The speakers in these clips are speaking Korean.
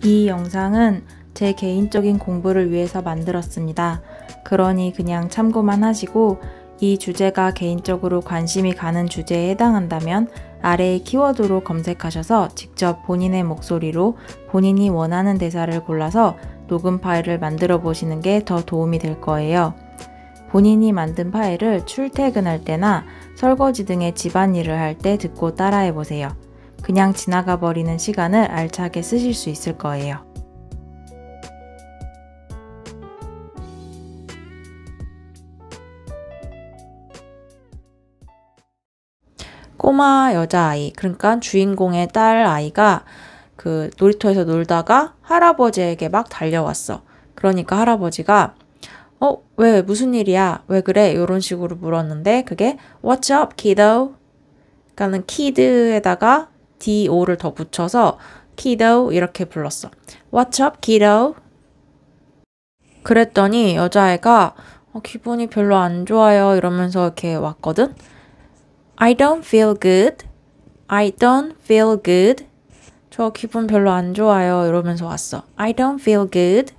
이 영상은 제 개인적인 공부를 위해서 만들었습니다. 그러니 그냥 참고만 하시고 이 주제가 개인적으로 관심이 가는 주제에 해당한다면 아래의 키워드로 검색하셔서 직접 본인의 목소리로 본인이 원하는 대사를 골라서 녹음 파일을 만들어 보시는 게 더 도움이 될 거예요. 본인이 만든 파일을 출퇴근할 때나 설거지 등의 집안일을 할 때 듣고 따라해 보세요. 그냥 지나가 버리는 시간을 알차게 쓰실 수 있을 거예요. 꼬마 여자아이, 그러니까 주인공의 딸 아이가 그 놀이터에서 놀다가 할아버지에게 막 달려왔어. 그러니까 할아버지가 왜 무슨 일이야? 왜 그래? 이런 식으로 물었는데 그게 What's up, kiddo? 그러니까는 kid에다가 do를 더 붙여서 kiddo 이렇게 불렀어. What's up, kiddo? 그랬더니 여자애가 기분이 별로 안 좋아요 이러면서 이렇게 왔거든. I don't feel good. I don't feel good. 저 기분 별로 안 좋아요 이러면서 왔어. I don't feel good.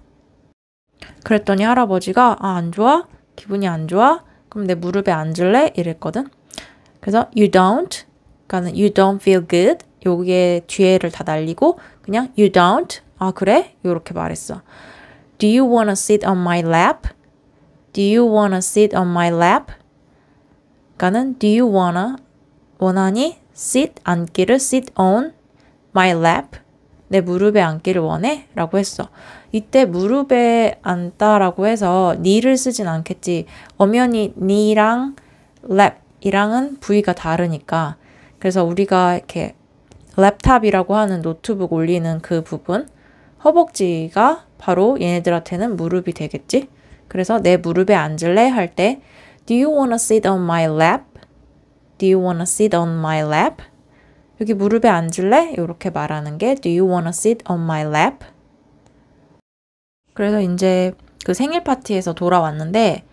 그랬더니 할아버지가 안 좋아? 기분이 안 좋아? 그럼 내 무릎에 앉을래? 이랬거든. 그래서 you don't, 그러니까 you don't feel good. 여기에 뒤에를 다 날리고 그냥 you don't. 그래? 이렇게 말했어. Do you wanna sit on my lap? Do you wanna sit on my lap? 그러니까는 do you wanna 원하니? sit 앉기를 sit on my lap. 내 무릎에 앉기를 원해? 라고 했어. 이때 무릎에 앉다라고 해서 knee를 쓰진 않겠지. 엄연히 knee랑 lap이랑은 부위가 다르니까. 그래서 우리가 이렇게 랩탑이라고 하는 노트북 올리는 그 부분, 허벅지가 바로 얘네들한테는 무릎이 되겠지. 그래서 내 무릎에 앉을래? 할 때 Do you wanna sit on my lap? Do you wanna sit on my lap? 여기 무릎에 앉을래? 이렇게 말하는 게 Do you wanna sit on my lap? 그래서 이제 그 생일 파티에서 돌아왔는데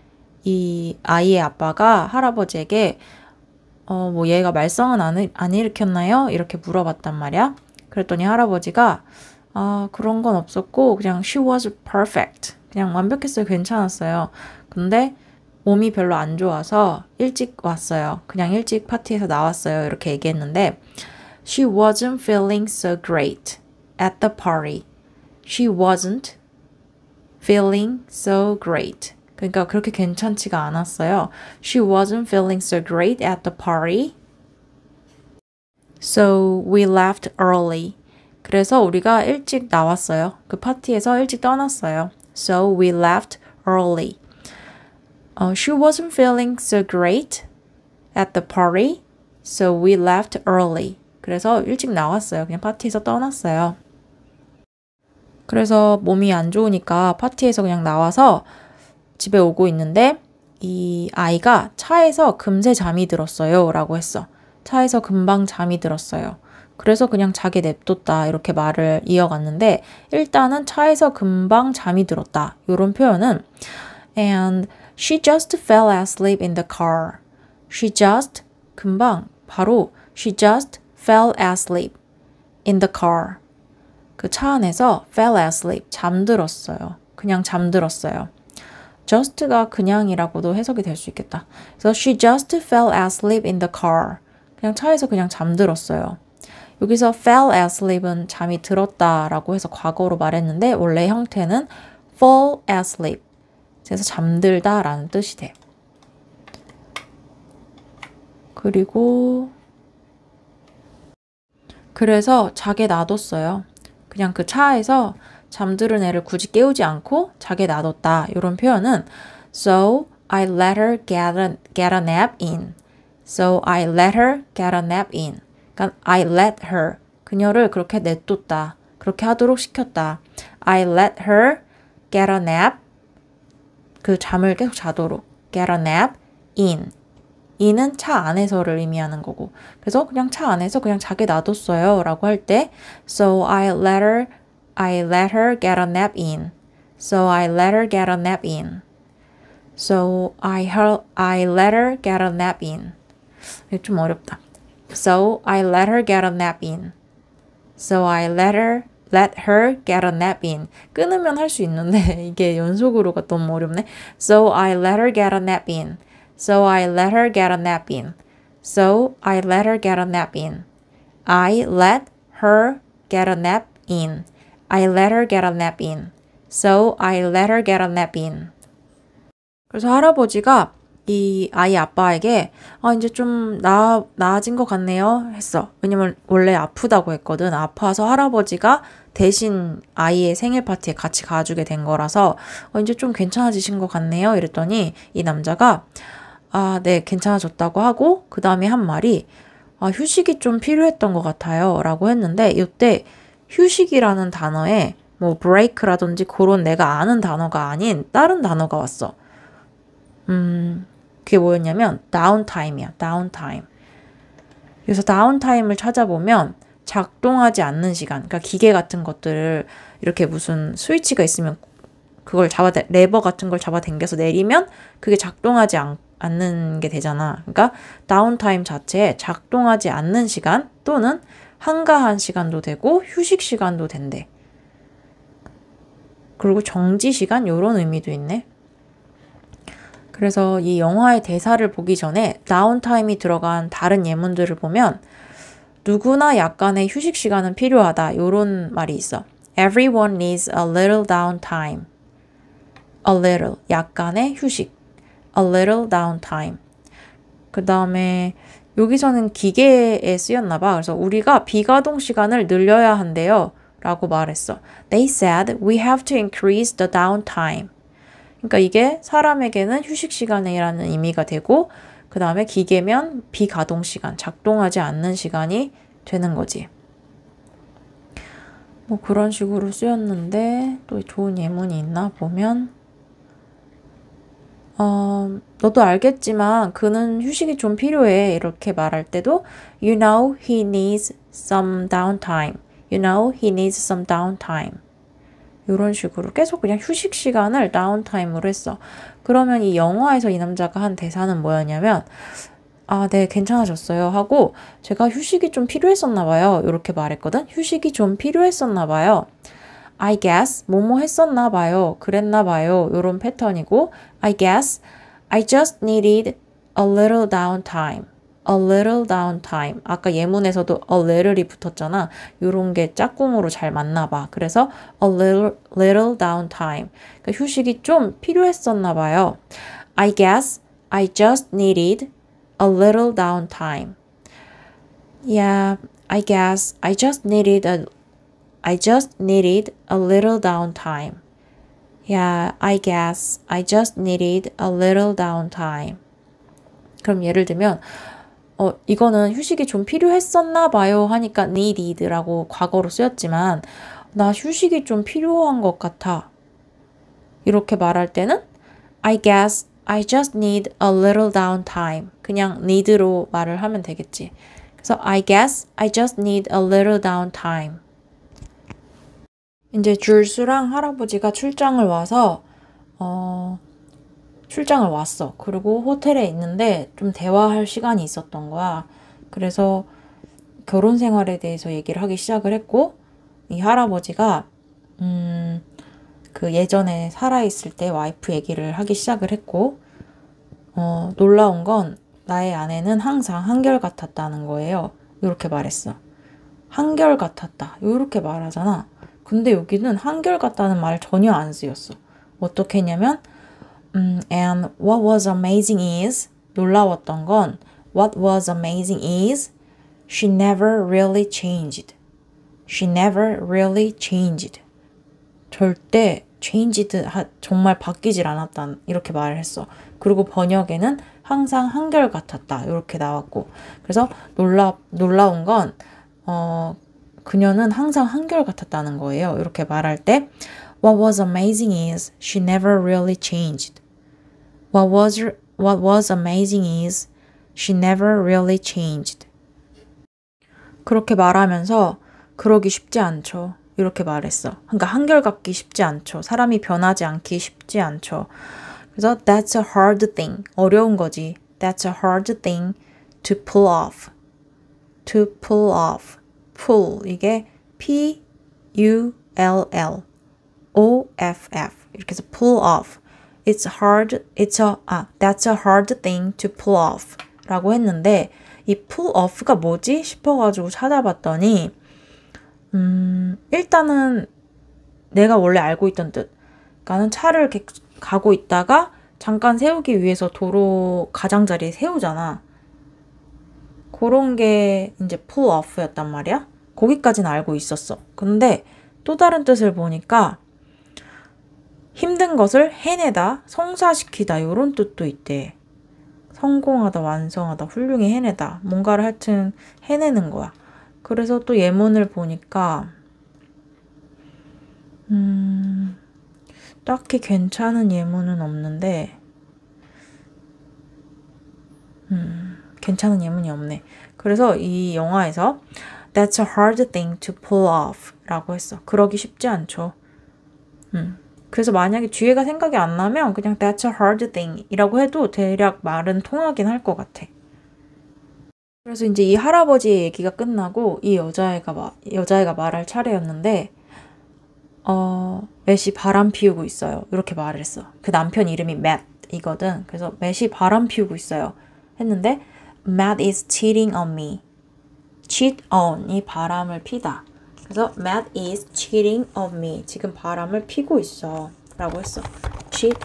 이 아이의 아빠가 할아버지에게 뭐 얘가 말썽은 안 일으켰나요? 이렇게 물어봤단 말이야. 그랬더니 할아버지가 그런 건 없었고 그냥 she was perfect. 그냥 완벽했어요. 괜찮았어요. 근데 몸이 별로 안 좋아서 일찍 왔어요. 그냥 일찍 파티에서 나왔어요. 이렇게 얘기했는데 She wasn't feeling so great at the party. She wasn't feeling so great. 그러니까 그렇게 괜찮지가 않았어요. She wasn't feeling so great at the party. So we left early. 그래서 우리가 일찍 나왔어요. 그 파티에서 일찍 떠났어요. So we left early. She wasn't feeling so great at the party. So we left early. 그래서 일찍 나왔어요. 그냥 파티에서 떠났어요. 그래서 몸이 안 좋으니까 파티에서 그냥 나와서 집에 오고 있는데 이 아이가 차에서 금세 잠이 들었어요 라고 했어. 차에서 금방 잠이 들었어요. 그래서 그냥 자게 냅뒀다 이렇게 말을 이어갔는데 일단은 차에서 금방 잠이 들었다 이런 표현은 And she just fell asleep in the car. She just 금방 바로 she just fell asleep in the car. 그 차 안에서 fell asleep 잠들었어요. 그냥 잠들었어요. just가 그냥이라고도 해석이 될 수 있겠다. 그래서 she just fell asleep in the car. 그냥 차에서 그냥 잠들었어요. 여기서 fell asleep은 잠이 들었다라고 해서 과거로 말했는데 원래 형태는 fall asleep. 그래서 잠들다라는 뜻이 돼. 그래서 자게 놔뒀어요. 그냥 그 차에서 잠들은 애를 굳이 깨우지 않고 자게 놔뒀다. 이런 표현은 So I let her get a nap in. So I let her get a nap in. 그러니까 I let her. 그녀를 그렇게 냅뒀다. 그렇게 하도록 시켰다. I let her get a nap. 그 잠을 계속 자도록. get a nap in. in은 차 안에서를 의미하는 거고. 그래서 그냥 차 안에서 그냥 자게 놔뒀어요. 라고 할 때 So I let her get a nap in. So I let her get a nap in. So I let her get a nap in. 이게 좀 어렵다. So I let her get a nap in. So I let let her get a nap in. 끊으면 할 수 있는데 이게 연속으로가 너무 어렵네. So I let her get a nap in. So I let her get a nap in. So I let her get a nap in. I let her get a nap in. I let her get a nap in. So I let her get a nap in. 그래서 할아버지가 이 아이 아빠에게 이제 좀 나아진 것 같네요 했어. 왜냐면 원래 아프다고 했거든. 아파서 할아버지가 대신 아이의 생일 파티에 같이 가주게 된 거라서 이제 좀 괜찮아지신 것 같네요 이랬더니 이 남자가 네 괜찮아졌다고 하고 그 다음에 한 말이 휴식이 좀 필요했던 것 같아요 라고 했는데 이때 휴식이라는 단어에 뭐 break라든지 그런 내가 아는 단어가 아닌 다른 단어가 왔어. 그게 뭐였냐면 downtime이야. downtime. 그래서 downtime을 찾아보면 작동하지 않는 시간, 그러니까 기계 같은 것들을 이렇게 무슨 스위치가 있으면 그걸 레버 같은 걸 잡아당겨서 내리면 그게 작동하지 않는 게 되잖아. 그러니까 downtime 자체에 작동하지 않는 시간 또는 한가한 시간도 되고 휴식 시간도 된대. 그리고 정지 시간 이런 의미도 있네. 그래서 이 영화의 대사를 보기 전에 다운타임이 들어간 다른 예문들을 보면 누구나 약간의 휴식 시간은 필요하다. 이런 말이 있어. Everyone needs a little downtime. A little, 약간의 휴식. A little downtime. 그 다음에 여기서는 기계에 쓰였나 봐. 그래서 우리가 비가동 시간을 늘려야 한대요. 라고 말했어. They said we have to increase the downtime. 그러니까 이게 사람에게는 휴식 시간이라는 의미가 되고 그 다음에 기계면 비가동 시간, 작동하지 않는 시간이 되는 거지. 뭐 그런 식으로 쓰였는데 또 좋은 예문이 있나 보면 너도 알겠지만 그는 휴식이 좀 필요해 이렇게 말할 때도 You know he needs some downtime. You know he needs some downtime. 이런 식으로 계속 그냥 휴식 시간을 다운타임으로 했어. 그러면 이 영화에서 이 남자가 한 대사는 뭐였냐면 네 괜찮아졌어요 하고 제가 휴식이 좀 필요했었나 봐요. 이렇게 말했거든. 휴식이 좀 필요했었나 봐요. I guess 뭐뭐 했었나 봐요. 그랬나 봐요. 이런 패턴이고 I guess I just needed a little downtime. A little downtime. 아까 예문에서도 a little이 붙었잖아. 이런 게 짝꿍으로 잘 맞나 봐. 그래서 a little downtime. 그러니까 휴식이 좀 필요했었나 봐요. I guess I just needed a little downtime. Yeah, I guess I just needed a little downtime. Yeah, I guess I just needed a little downtime. 그럼 예를 들면 이거는 휴식이 좀 필요했었나 봐요 하니까 needed라고 과거로 쓰였지만 나 휴식이 좀 필요한 것 같아. 이렇게 말할 때는 I guess I just need a little downtime. 그냥 need로 말을 하면 되겠지. 그래서 I guess I just need a little downtime. 이제 줄수랑 할아버지가 출장을 왔어. 그리고 호텔에 있는데 좀 대화할 시간이 있었던 거야. 그래서 결혼 생활에 대해서 얘기를 하기 시작을 했고 이 할아버지가 그 예전에 살아있을 때 와이프 얘기를 하기 시작을 했고 놀라운 건 나의 아내는 항상 한결같았다는 거예요. 이렇게 말했어. 한결같았다. 이렇게 말하잖아. 근데 여기는 한결같다는 말 전혀 안 쓰였어. 어떻게 했냐면 and what was amazing is 놀라웠던 건 what was amazing is she never really changed. She never really changed. 절대 changed 정말 바뀌질 않았다. 이렇게 말을 했어. 그리고 번역에는 항상 한결같았다. 이렇게 나왔고. 그래서 놀라운 건 그녀는 항상 한결같았다는 거예요. 이렇게 말할 때 What was amazing is she never really changed. What was amazing is she never really changed. 그렇게 말하면서 그러기 쉽지 않죠. 이렇게 말했어. 그러니까 한결같기 쉽지 않죠. 사람이 변하지 않기 쉽지 않죠. 그래서 that's a hard thing. 어려운 거지. That's a hard thing to pull off. To pull off. pull 이게 P-U-L-L O-F-F 이렇게 해서 pull off. That's a hard thing to pull off 라고 했는데 이 pull off가 뭐지 싶어가지고 찾아봤더니 일단은 내가 원래 알고 있던 뜻. 그러니까는 차를 이렇게 가고 있다가 잠깐 세우기 위해서 도로 가장자리에 세우잖아. 그런 게 이제 pull off였단 말이야. 거기까지는 알고 있었어. 근데 또 다른 뜻을 보니까 힘든 것을 해내다, 성사시키다 이런 뜻도 있대. 성공하다, 완성하다, 훌륭히 해내다. 뭔가를 하여튼 해내는 거야. 그래서 또 예문을 보니까 딱히 괜찮은 예문은 없는데 괜찮은 예문이 없네. 그래서 이 영화에서 That's a hard thing to pull off 라고 했어. 그러기 쉽지 않죠. 그래서 만약에 뒤에가 생각이 안 나면 그냥 That's a hard thing 이라고 해도 대략 말은 통하긴 할 것 같아. 그래서 이제 이 할아버지의 얘기가 끝나고 이 여자애가 말할 차례였는데 맷이 바람 피우고 있어요. 이렇게 말을 했어. 그 남편 이름이 맷이거든. 그래서 맷이 바람 피우고 있어요. 했는데 Matt is cheating on me. cheat on이 바람을 피다. 그래서 Matt is cheating on me. 지금 바람을 피고 있어. 라고 했어. cheat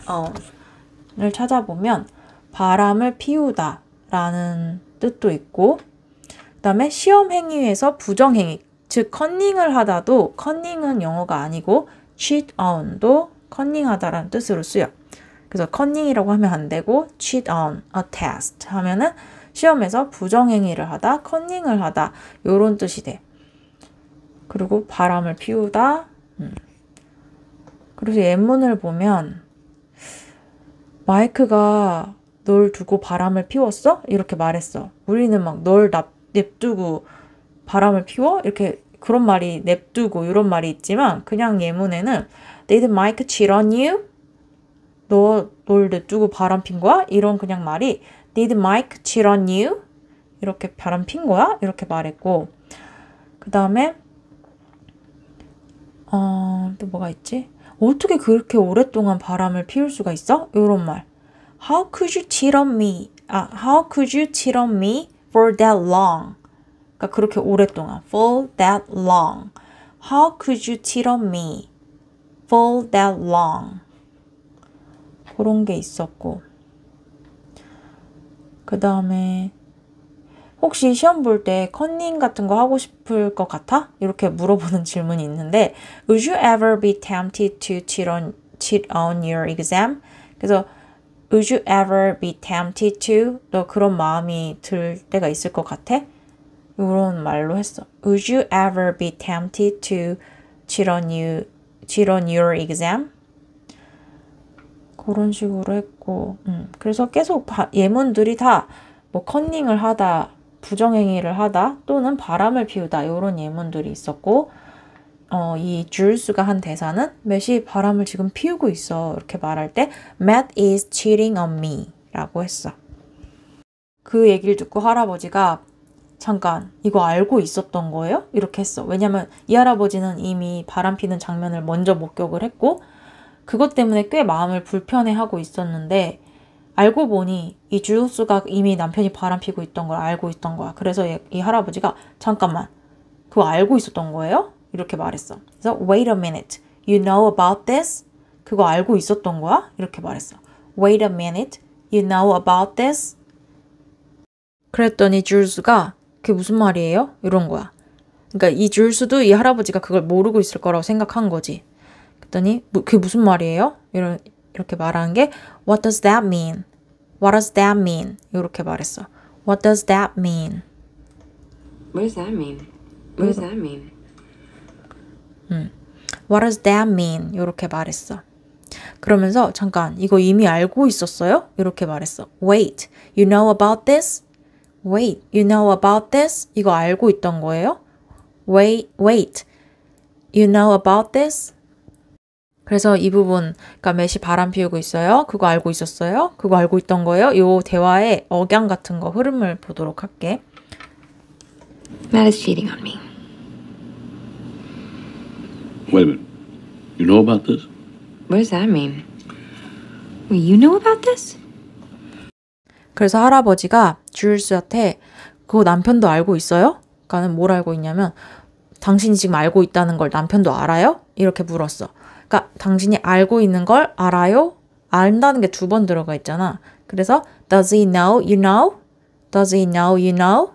on을 찾아보면 바람을 피우다 라는 뜻도 있고 그 다음에 시험 행위에서 부정행위 즉 컨닝을 하다도 컨닝은 영어가 아니고 cheat on도 컨닝하다라는 뜻으로 쓰여. 그래서 컨닝이라고 하면 안 되고 cheat on a test 하면은 시험에서 부정행위를 하다, 컨닝을 하다 요런 뜻이 돼. 그리고 바람을 피우다. 그래서 예문을 보면 마이크가 널 두고 바람을 피웠어? 이렇게 말했어. 우리는 막 널 냅두고 바람을 피워? 이렇게 그런 말이 냅두고 이런 말이 있지만 그냥 예문에는 Did Mike cheat on you? 널 냅두고 바람 핀 거야? 이런 그냥 말이 Did Mike cheat on you? 이렇게 바람 핀 거야? 이렇게 말했고 그 다음에 또 뭐가 있지? 어떻게 그렇게 오랫동안 바람을 피울 수가 있어? 이런 말. How could you cheat on me? How could you cheat on me for that long? 그러니까 그렇게 오랫동안. For that long. How could you cheat on me for that long? 그런 게 있었고. 그 다음에 혹시 시험 볼 때 컨닝 같은 거 하고 싶을 것 같아? 이렇게 물어보는 질문이 있는데 Would you ever be tempted to cheat on your exam? 그래서 Would you ever be tempted to? 너 그런 마음이 들 때가 있을 것 같아? 이런 말로 했어. Would you ever be tempted to cheat on your exam? 그런 식으로 했고 그래서 계속 예문들이 다 뭐 컨닝을 하다 부정행위를 하다 또는 바람을 피우다 이런 예문들이 있었고 이 줄스가 한 대사는 맷이 바람을 지금 피우고 있어 이렇게 말할 때 Matt is cheating on me 라고 했어. 그 얘기를 듣고 할아버지가 잠깐 이거 알고 있었던 거예요? 이렇게 했어. 왜냐면 이 할아버지는 이미 바람 피는 장면을 먼저 목격을 했고 그것 때문에 꽤 마음을 불편해하고 있었는데 알고 보니 이 줄스가 이미 남편이 바람 피고 있던 걸 알고 있던 거야. 그래서 이 할아버지가 잠깐만 그거 알고 있었던 거예요? 이렇게 말했어. 그래서 wait a minute, you know about this? 그거 알고 있었던 거야? 이렇게 말했어. Wait a minute, you know about this? 그랬더니 줄스가 그게 무슨 말이에요? 이런 거야. 그러니까 이 줄스도 이 할아버지가 그걸 모르고 있을 거라고 생각한 거지. 그랬더니 그게 무슨 말이에요? 이렇게 말하는 게 What does that mean? What does that mean? 이렇게 말했어. What does that mean? What does that mean? What does that mean? What does that mean? 이렇게 말했어. 그러면서 잠깐 이거 이미 알고 있었어요? 이렇게 말했어. Wait, you know about this? Wait, you know about this? 이거 알고 있던 거예요? Wait, you know about this? 그래서 이 부분, 그러니까 맷이 바람 피우고 있어요. 그거 알고 있었어요? 그거 알고 있던 거예요? 이 대화의 억양 같은 거 흐름을 보도록 할게. Matt is cheating on me. Wait a minute. You know about this? What does that mean? Wait, you know about this? 그래서 할아버지가 줄스한테 그거 남편도 알고 있어요? 그러니까는 뭘 알고 있냐면 당신이 지금 알고 있다는 걸 남편도 알아요? 이렇게 물었어. 그러니까 당신이 알고 있는 걸 알아요? 안다는 게 2번 들어가 있잖아. 그래서 does he know you know? Does he know you know?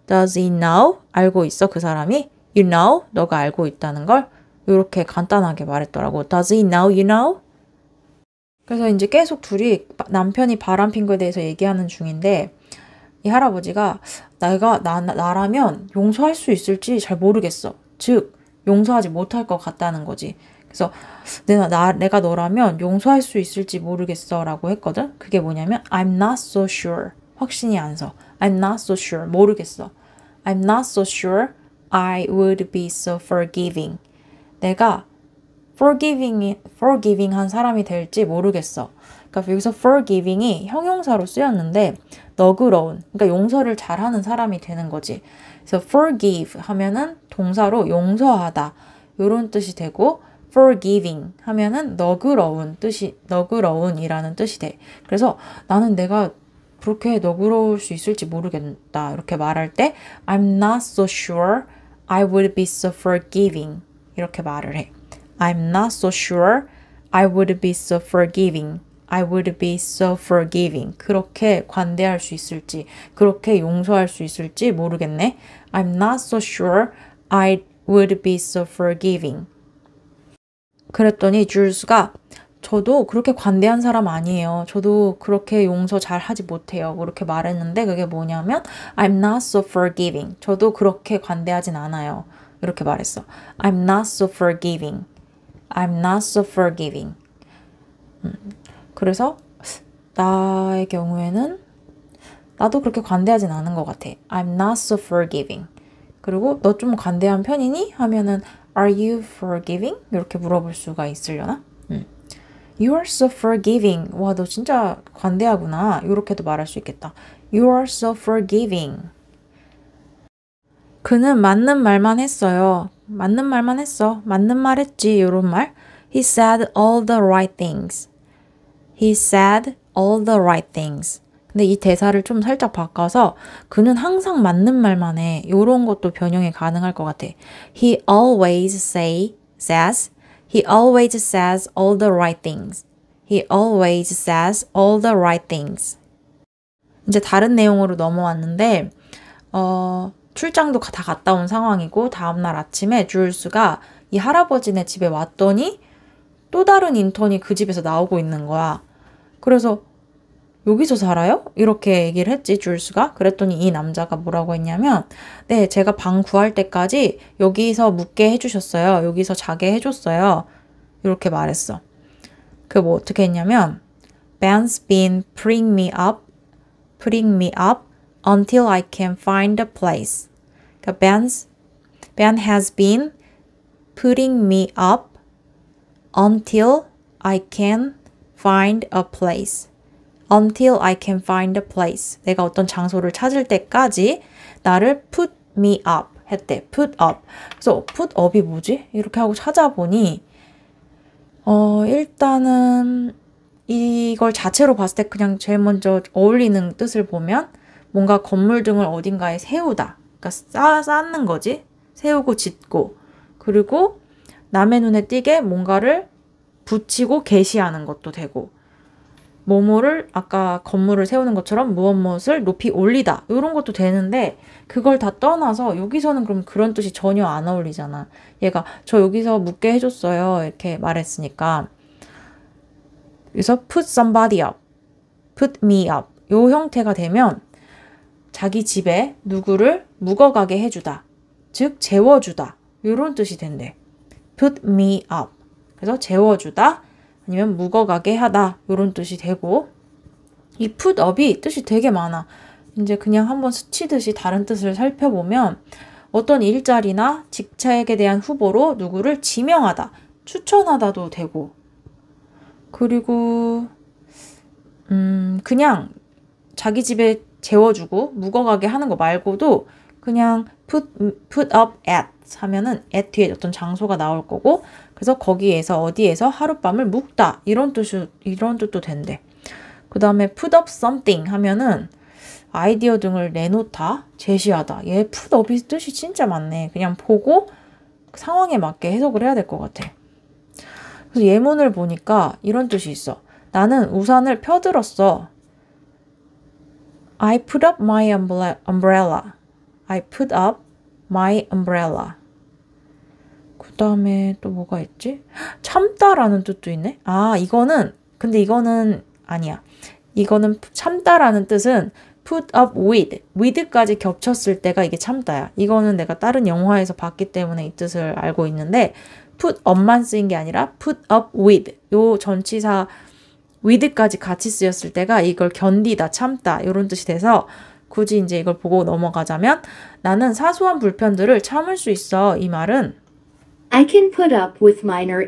Does he know? 알고 있어 그 사람이? You know? 너가 알고 있다는 걸 이렇게 간단하게 말했더라고. Does he know you know? 그래서 이제 계속 둘이 남편이 바람핀 거에 대해서 얘기하는 중인데 이 할아버지가 나라면 용서할 수 있을지 잘 모르겠어. 즉 용서하지 못할 것 같다는 거지. 그래서 내가 너라면 용서할 수 있을지 모르겠어 라고 했거든. 그게 뭐냐면 I'm not so sure. 확신이 안 서. I'm not so sure. 모르겠어. I'm not so sure I would be so forgiving. 내가 forgiving 한 사람이 될지 모르겠어. 그러니까 여기서 forgiving이 형용사로 쓰였는데 너그러운, 그러니까 용서를 잘하는 사람이 되는 거지. 그래서 forgive 하면은 동사로 용서하다 이런 뜻이 되고 forgiving 하면은 너그러운이라는 뜻이 돼. 그래서 나는 내가 그렇게 너그러울 수 있을지 모르겠다 이렇게 말할 때 I'm not so sure I would be so forgiving 이렇게 말을 해. I'm not so sure I would be so forgiving. I would be so forgiving. 그렇게 관대할 수 있을지, 그렇게 용서할 수 있을지 모르겠네. I'm not so sure I would be so forgiving. 그랬더니 줄스가 저도 그렇게 관대한 사람 아니에요. 저도 그렇게 용서 잘 하지 못해요. 그렇게 말했는데 그게 뭐냐면 I'm not so forgiving. 저도 그렇게 관대하진 않아요. 이렇게 말했어. I'm not so forgiving. I'm not so forgiving. 그래서 나의 경우에는 나도 그렇게 관대하진 않은 것 같아. I'm not so forgiving. 그리고 너 좀 관대한 편이니? 하면은 Are you forgiving? 이렇게 물어볼 수가 있으려나? You are so forgiving. 와, 너 진짜 관대하구나. 이렇게도 말할 수 있겠다. You are so forgiving. 그는 맞는 말만 했어요. 맞는 말만 했어. 맞는 말 했지. 이런 말. He said all the right things. He said all the right things. 근데 이 대사를 좀 살짝 바꿔서 그는 항상 맞는 말만 해. 이런 것도 변형이 가능할 것 같아. He always says all the right things. He always says all the right things. 이제 다른 내용으로 넘어왔는데 출장도 다 갔다 온 상황이고 다음날 아침에 줄스가 이 할아버지네 집에 왔더니 또 다른 인턴이 그 집에서 나오고 있는 거야. 그래서 여기서 살아요? 이렇게 얘기를 했지 줄스가. 그랬더니 이 남자가 뭐라고 했냐면 네, 제가 방 구할 때까지 여기서 묵게 해주셨어요. 여기서 자게 해줬어요. 이렇게 말했어. 그 뭐 어떻게 했냐면 Ben's been putting me up until I can find a place. 그러니까 Ben has been putting me up until I can find a place. Until I can find a place. 내가 어떤 장소를 찾을 때까지 나를 put me up 했대. put up. 그래서 put up이 뭐지? 이렇게 하고 찾아보니 일단은 이걸 자체로 봤을 때 그냥 제일 먼저 어울리는 뜻을 보면 뭔가 건물 등을 어딘가에 세우다. 그러니까 쌓는 거지. 세우고 짓고. 그리고 남의 눈에 띄게 뭔가를 붙이고 게시하는 것도 되고. 뭐뭐를 아까 건물을 세우는 것처럼 무엇을 높이 올리다. 이런 것도 되는데 그걸 다 떠나서 여기서는 그럼 그런 뜻이 전혀 안 어울리잖아. 얘가 저 여기서 묵게 해줬어요. 이렇게 말했으니까. 그래서 put somebody up, put me up. 요 형태가 되면 자기 집에 누구를 묵어가게 해주다. 즉 재워주다. 이런 뜻이 된대. put me up. 그래서 재워주다. 아니면 묵어가게 하다. 이런 뜻이 되고 이 put up이 뜻이 되게 많아. 이제 그냥 한번 스치듯이 다른 뜻을 살펴보면 어떤 일자리나 직책에 대한 후보로 누구를 지명하다, 추천하다도 되고 그리고 그냥 자기 집에 재워주고 묵어가게 하는 거 말고도 그냥 put up at 하면은 at 뒤에 어떤 장소가 나올 거고 그래서 거기에서 어디에서 하룻밤을 묵다 이런 뜻도 된대. 그 다음에 put up something 하면은 아이디어 등을 내놓다, 제시하다. 얘 put up이 뜻이 진짜 많네. 그냥 보고 상황에 맞게 해석을 해야 될 것 같아. 그래서 예문을 보니까 이런 뜻이 있어. 나는 우산을 펴들었어. I put up my umbrella. I put up my umbrella. 그 다음에 또 뭐가 있지? 참다라는 뜻도 있네. 근데 이거는 아니야. 이거는 참다라는 뜻은 put up with까지 겹쳤을 때가 이게 참다야. 이거는 내가 다른 영화에서 봤기 때문에 이 뜻을 알고 있는데 put up만 쓰인 게 아니라 put up with 요 전치사 with까지 같이 쓰였을 때가 이걸 견디다, 참다 이런 뜻이 돼서 굳이 이제 이걸 보고 넘어가자면 나는 사소한 불편들을 참을 수 있어. 이 말은 I can put up with minor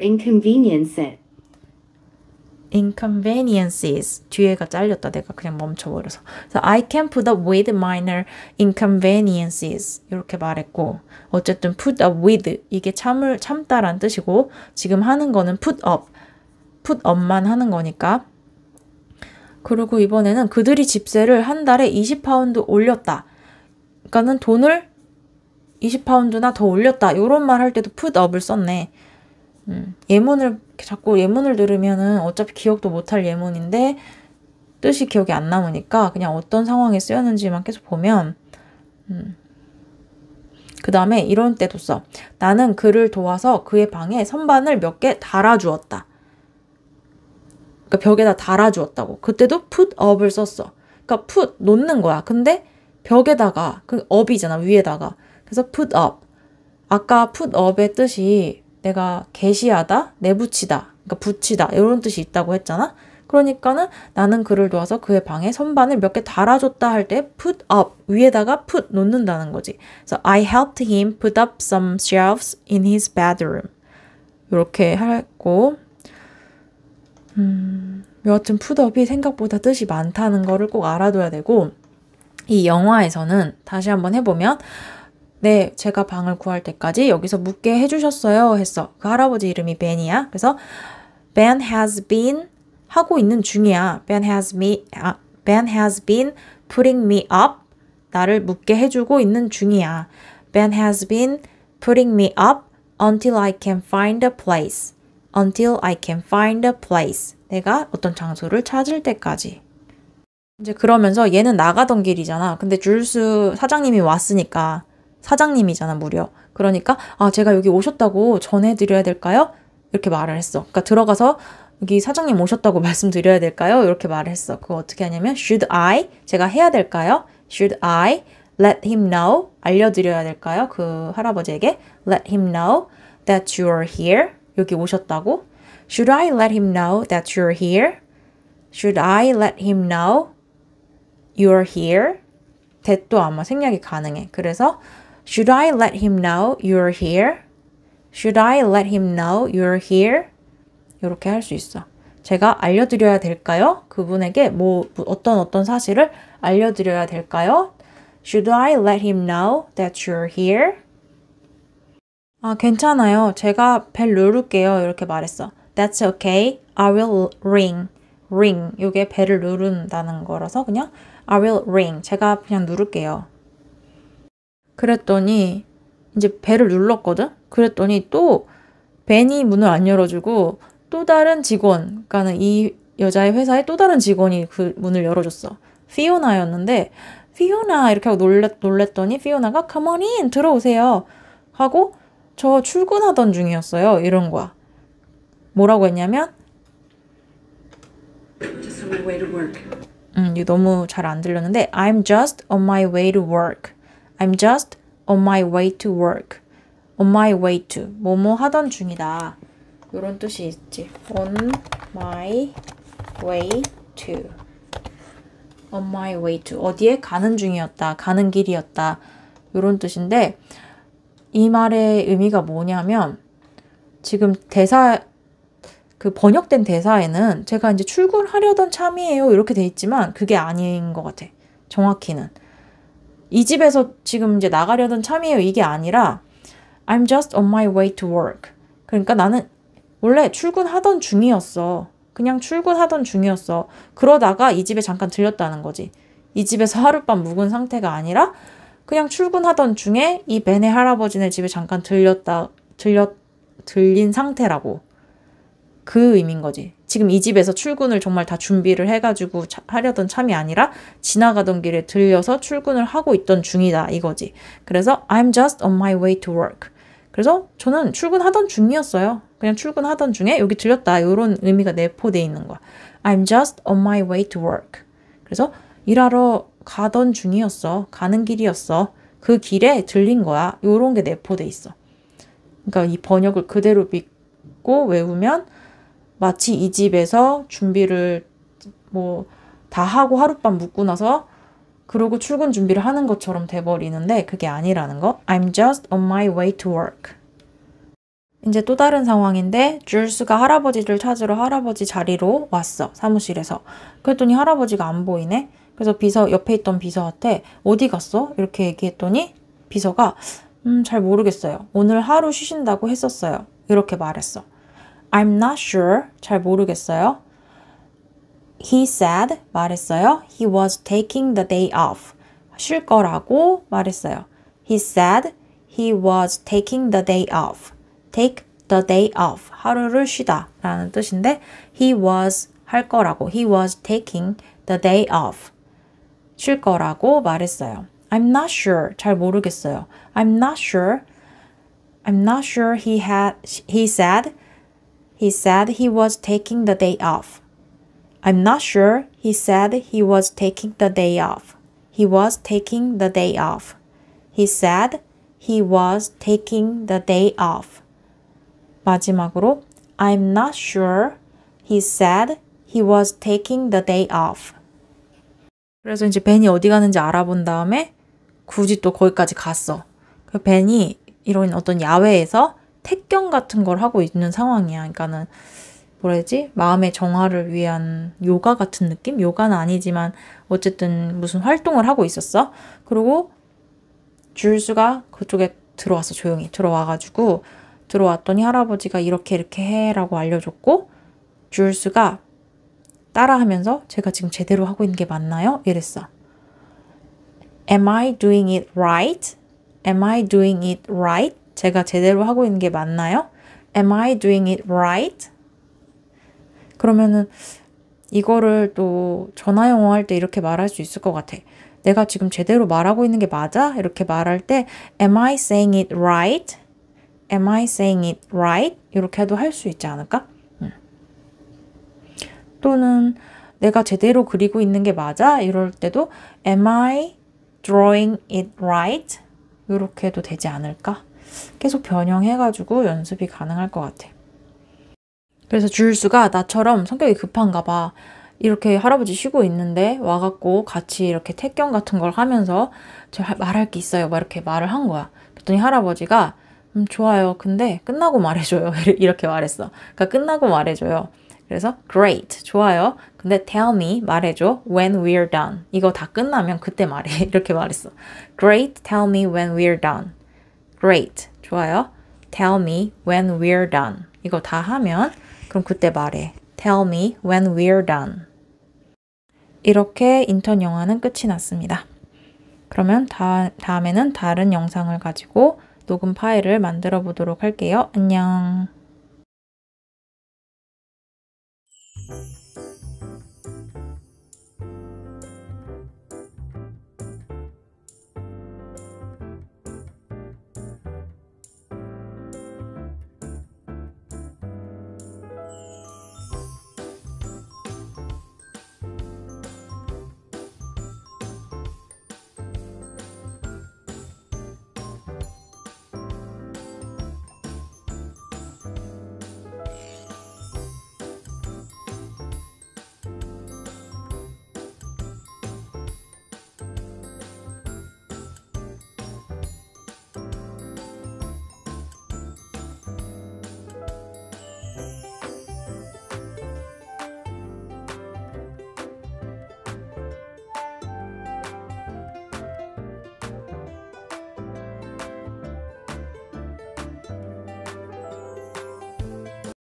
inconveniences 뒤에가 잘렸다. 내가 그냥 멈춰버려서. 그래서 I can put up with minor inconveniences 이렇게 말했고 어쨌든 put up with 이게 참다란 뜻이고 지금 하는 거는 put up만 하는 거니까. 그리고 이번에는 그들이 집세를 한 달에 20파운드 올렸다. 그러니까는 돈을 20파운드나 더 올렸다. 이런 말 할 때도 put up을 썼네. 자꾸 예문을 들으면은 어차피 기억도 못할 예문인데 뜻이 기억이 안 남으니까 그냥 어떤 상황에 쓰였는지만 계속 보면 그 다음에 이런 때도 써. 나는 그를 도와서 그의 방에 선반을 몇 개 달아주었다. 그러니까 벽에다 달아주었다고. 그때도 put up을 썼어. 그러니까 put 놓는 거야. 근데 벽에다가 그 up이잖아. 위에다가. 그래서 put up. 아까 put up의 뜻이 내가 게시하다, 내붙이다, 그러니까 붙이다 이런 뜻이 있다고 했잖아. 그러니까는 나는 그를 도와서 그의 방에 선반을 몇 개 달아줬다 할 때 put up 위에다가 put 놓는다는 거지. 그래서 I helped him put up some shelves in his bedroom. 이렇게 했고 여하튼 put up이 생각보다 뜻이 많다는 거를 꼭 알아둬야 되고 이 영화에서는 다시 한번 해보면 네, 제가 방을 구할 때까지 여기서 묵게 해주셨어요 했어. 그 할아버지 이름이 Ben이야. 그래서 Ben has been 하고 있는 중이야. Ben has been putting me up. 나를 묵게 해주고 있는 중이야. Ben has been putting me up until I can find a place. Until I can find a place. 내가 어떤 장소를 찾을 때까지. 이제 그러면서 얘는 나가던 길이잖아. 근데 줄스 사장님이 왔으니까 사장님이잖아, 무려. 그러니까 제가 여기 오셨다고 전해드려야 될까요? 이렇게 말을 했어. 그러니까 들어가서 여기 사장님 오셨다고 말씀드려야 될까요? 이렇게 말을 했어. 그거 어떻게 하냐면 should I? 제가 해야 될까요? Should I let him know? 알려드려야 될까요? 그 할아버지에게 let him know that you're here. 여기 오셨다고. Should I let him know that you're here? Should I let him know you're here? that도 아마 생략이 가능해. 그래서 Should I let him know you're here? Should I let him know you're here? 이렇게 할 수 있어. 제가 알려드려야 될까요? 그분에게 어떤 사실을 알려드려야 될까요? Should I let him know that you're here? 괜찮아요. 제가 벨 누를게요. 이렇게 말했어. That's okay. I will ring. ring. 이게 벨을 누른다는 거라서 그냥 I will ring. 제가 그냥 누를게요. 그랬더니 이제 벨을 눌렀거든? 그랬더니 또 벤이 문을 안 열어주고 또 다른 직원, 그러니까는 이 여자의 회사에 또 다른 직원이 그 문을 열어줬어. 피오나였는데 피오나 이렇게 하고 놀랬더니 피오나가 come on in 들어오세요 하고 저 출근하던 중이었어요. 이런 거야. 뭐라고 했냐면 Just on my way to work. 이거 너무 잘 안 들렸는데 I'm just on my way to work. I'm just on my way to work. On my way to. 뭐뭐 하던 중이다. 이런 뜻이 있지. On my way to. On my way to. 어디에 가는 중이었다. 가는 길이었다. 이런 뜻인데 이 말의 의미가 뭐냐면 지금 그 번역된 대사에는 제가 이제 출근하려던 참이에요. 이렇게 돼 있지만 그게 아닌 것 같아. 정확히는. 이 집에서 지금 이제 나가려던 참이에요. 이게 아니라 I'm just on my way to work. 그러니까 나는 원래 출근하던 중이었어. 그냥 출근하던 중이었어. 그러다가 이 집에 잠깐 들렸다는 거지. 이 집에서 하룻밤 묵은 상태가 아니라 그냥 출근하던 중에 이 베네 할아버지네 집에 잠깐 들린 상태라고. 그 의미인 거지. 지금 이 집에서 출근을 정말 다 준비를 해가지고 하려던 참이 아니라 지나가던 길에 들려서 출근을 하고 있던 중이다 이거지. 그래서 I'm just on my way to work. 그래서 저는 출근하던 중이었어요. 그냥 출근하던 중에 여기 들렸다 이런 의미가 내포되어 있는 거야. I'm just on my way to work. 그래서 일하러 가던 중이었어. 가는 길이었어. 그 길에 들린 거야. 이런 게 내포돼 있어. 그러니까 이 번역을 그대로 믿고 외우면 마치 이 집에서 준비를 뭐 다 하고 하룻밤 묵고 나서 그러고 출근 준비를 하는 것처럼 돼버리는데 그게 아니라는 거. I'm just on my way to work. 이제 또 다른 상황인데 줄스가 할아버지를 찾으러 할아버지 자리로 왔어. 사무실에서. 그랬더니 할아버지가 안 보이네. 그래서 옆에 있던 비서한테 어디 갔어? 이렇게 얘기했더니 비서가 잘 모르겠어요. 오늘 하루 쉬신다고 했었어요. 이렇게 말했어. I'm not sure. 잘 모르겠어요. He said. 말했어요. He was taking the day off. 쉴 거라고 말했어요. He said he was taking the day off. Take the day off. 하루를 쉬다 라는 뜻인데 he was 할 거라고. He was taking the day off. 쉴 거라고 말했어요. I'm not sure. 잘 모르겠어요. I'm not sure. I'm not sure he said he was taking the day off. I'm not sure he said he was taking the day off. He was taking the day off. He said he was taking the day off. 마지막으로 I'm not sure he said he was taking the day off. 그래서 이제 벤이 어디 가는지 알아본 다음에 굳이 또 거기까지 갔어. 그 벤이 이런 어떤 야외에서 택견 같은 걸 하고 있는 상황이야. 그러니까는 뭐라 해야지? 마음의 정화를 위한 요가 같은 느낌? 요가는 아니지만 어쨌든 무슨 활동을 하고 있었어. 그리고 줄수가 그쪽에 들어왔어. 조용히 들어와가지고 들어왔더니 할아버지가 이렇게 해라고 알려줬고 줄수가 따라하면서 제가 지금 제대로 하고 있는 게 맞나요? 이랬어. Am I doing it right? Am I doing it right? 제가 제대로 하고 있는 게 맞나요? Am I doing it right? 그러면은 이거를 또 전화 영어 할 때 이렇게 말할 수 있을 것 같아. 내가 지금 제대로 말하고 있는 게 맞아? 이렇게 말할 때 Am I saying it right? Am I saying it right? 이렇게 해도 할 수 있지 않을까? 또는 내가 제대로 그리고 있는 게 맞아? 이럴 때도 Am I drawing it right? 이렇게 해도 되지 않을까? 계속 변형해가지고 연습이 가능할 것 같아. 그래서 줄수가 나처럼 성격이 급한가 봐. 이렇게 할아버지 쉬고 있는데 와갖고 같이 이렇게 택견 같은 걸 하면서 저 말할 게 있어요. 막 이렇게 말을 한 거야. 그랬더니 할아버지가 좋아요. 근데 끝나고 말해줘요. 이렇게 말했어. 그러니까 끝나고 말해줘요. 그래서 great. 좋아요. 근데 tell me. 말해줘. when we're done. 이거 다 끝나면 그때 말해. 이렇게 말했어. Great. Tell me when we're done. Great. 좋아요. Tell me when we're done. 이거 다 하면 그럼 그때 말해. Tell me when we're done. 이렇게 인턴 영화는 끝이 났습니다. 그러면 다음에는 다른 영상을 가지고 녹음 파일을 만들어 보도록 할게요. 안녕.